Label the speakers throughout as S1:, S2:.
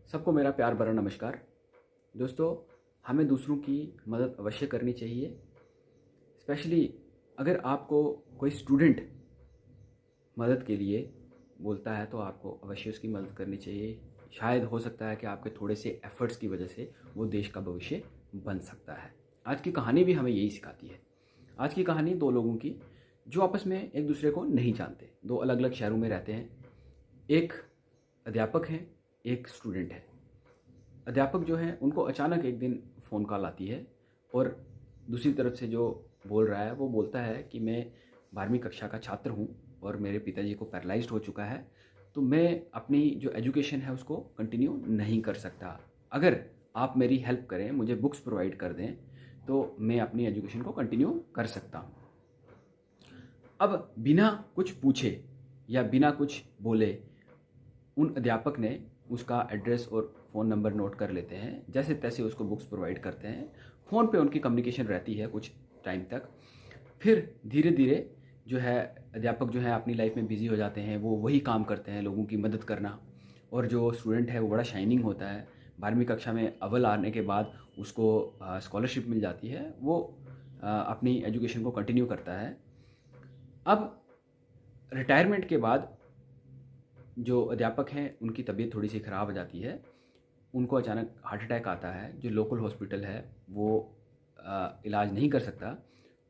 S1: सबको मेरा प्यार भरा नमस्कार। दोस्तों, हमें दूसरों की मदद अवश्य करनी चाहिए। स्पेशली अगर आपको कोई स्टूडेंट मदद के लिए बोलता है तो आपको अवश्य उसकी मदद करनी चाहिए। शायद हो सकता है कि आपके थोड़े से एफर्ट्स की वजह से वो देश का भविष्य बन सकता है। आज की कहानी भी हमें यही सिखाती है। आज की कहानी दो लोगों की जो आपस में एक दूसरे को नहीं जानते, दो अलग अलग शहरों में रहते हैं। एक अध्यापक है, एक स्टूडेंट है। अध्यापक जो हैं उनको अचानक एक दिन फ़ोन कॉल आती है और दूसरी तरफ से जो बोल रहा है वो बोलता है कि मैं 12वीं कक्षा का छात्र हूँ और मेरे पिताजी को पैरालाइज्ड हो चुका है, तो मैं अपनी जो एजुकेशन है उसको कंटिन्यू नहीं कर सकता। अगर आप मेरी हेल्प करें, मुझे बुक्स प्रोवाइड कर दें, तो मैं अपनी एजुकेशन को कंटिन्यू कर सकता हूँ। अब बिना कुछ पूछे या बिना कुछ बोले उन अध्यापक ने उसका एड्रेस और फ़ोन नंबर नोट कर लेते हैं। जैसे तैसे उसको बुक्स प्रोवाइड करते हैं। फ़ोन पे उनकी कम्युनिकेशन रहती है कुछ टाइम तक। फिर धीरे धीरे जो है अध्यापक जो है अपनी लाइफ में बिज़ी हो जाते हैं। वो वही काम करते हैं, लोगों की मदद करना। और जो स्टूडेंट है वो बड़ा शाइनिंग होता है। 12वीं कक्षा में अव्वल आने के बाद उसको स्कॉलरशिप मिल जाती है। वो अपनी एजुकेशन को कंटिन्यू करता है। अब रिटायरमेंट के बाद जो अध्यापक हैं उनकी तबीयत थोड़ी सी ख़राब हो जाती है। उनको अचानक हार्ट अटैक आता है। जो लोकल हॉस्पिटल है वो इलाज नहीं कर सकता।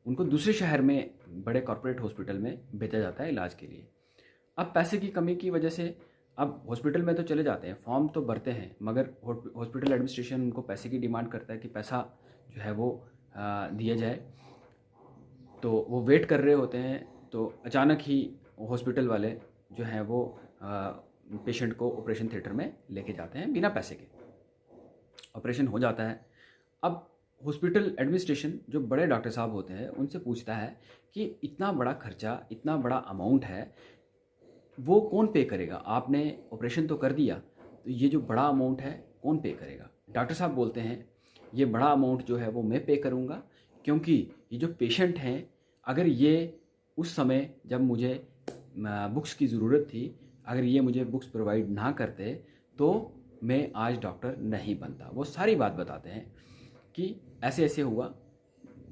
S1: उनको दूसरे शहर में बड़े कॉरपोरेट हॉस्पिटल में भेजा जाता है इलाज के लिए। अब पैसे की कमी की वजह से अब हॉस्पिटल में तो चले जाते हैं, फॉर्म तो भरते हैं, मगर हॉस्पिटल एडमिनिस्ट्रेशन उनको पैसे की डिमांड करता है कि पैसा जो है वो दिया जाए। तो वो वेट कर रहे होते हैं, तो अचानक ही हॉस्पिटल वाले जो हैं वो पेशेंट को ऑपरेशन थिएटर में लेके जाते हैं बिना पैसे के। ऑपरेशन हो जाता है। अब हॉस्पिटल एडमिनिस्ट्रेशन जो बड़े डॉक्टर साहब होते हैं उनसे पूछता है कि इतना बड़ा खर्चा, इतना बड़ा अमाउंट है, वो कौन पे करेगा? आपने ऑपरेशन तो कर दिया, तो ये जो बड़ा अमाउंट है कौन पे करेगा? डॉक्टर साहब बोलते हैं ये बड़ा अमाउंट जो है वो मैं पे करूँगा, क्योंकि ये जो पेशेंट हैं, अगर ये उस समय जब मुझे बुक्स की ज़रूरत थी, अगर ये मुझे बुक्स प्रोवाइड ना करते तो मैं आज डॉक्टर नहीं बनता। वो सारी बात बताते हैं कि ऐसे ऐसे हुआ।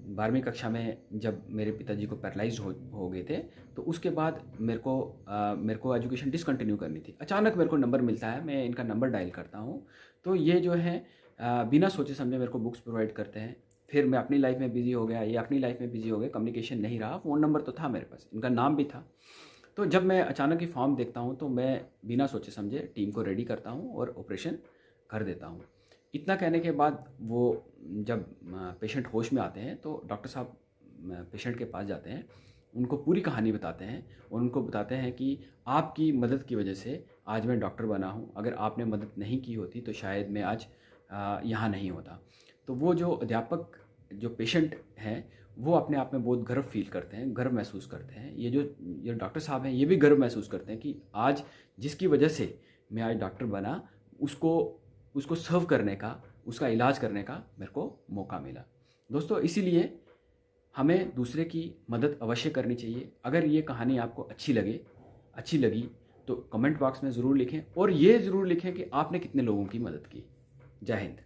S1: 12वीं कक्षा में जब मेरे पिताजी को पैरालाइज्ड हो गए थे, तो उसके बाद मेरे को एजुकेशन डिसकंटिन्यू करनी थी। अचानक मेरे को नंबर मिलता है, मैं इनका नंबर डायल करता हूँ, तो ये जो है बिना सोचे समझे मेरे को बुक्स प्रोवाइड करते हैं। फिर मैं अपनी लाइफ में बिज़ी हो गया, ये अपनी लाइफ में बिज़ी हो गए, कम्युनिकेशन नहीं रहा। फ़ोन नंबर तो था मेरे पास, इनका नाम भी था। तो जब मैं अचानक ही फॉर्म देखता हूँ तो मैं बिना सोचे समझे टीम को रेडी करता हूँ और ऑपरेशन कर देता हूँ। इतना कहने के बाद वो जब पेशेंट होश में आते हैं तो डॉक्टर साहब पेशेंट के पास जाते हैं, उनको पूरी कहानी बताते हैं और उनको बताते हैं कि आपकी मदद की वजह से आज मैं डॉक्टर बना हूँ। अगर आपने मदद नहीं की होती तो शायद मैं आज यहाँ नहीं होता। तो वो जो अध्यापक जो पेशेंट हैं वो अपने आप में बहुत गर्व फील करते हैं, गर्व महसूस करते हैं। ये डॉक्टर साहब हैं ये भी गर्व महसूस करते हैं कि आज जिसकी वजह से मैं आज डॉक्टर बना, उसको उसको सर्व करने का, उसका इलाज करने का मेरे को मौका मिला। दोस्तों, इसीलिए हमें दूसरे की मदद अवश्य करनी चाहिए। अगर ये कहानी आपको अच्छी लगी तो कमेंट बॉक्स में ज़रूर लिखें और ये ज़रूर लिखें कि आपने कितने लोगों की मदद की। जय हिंद।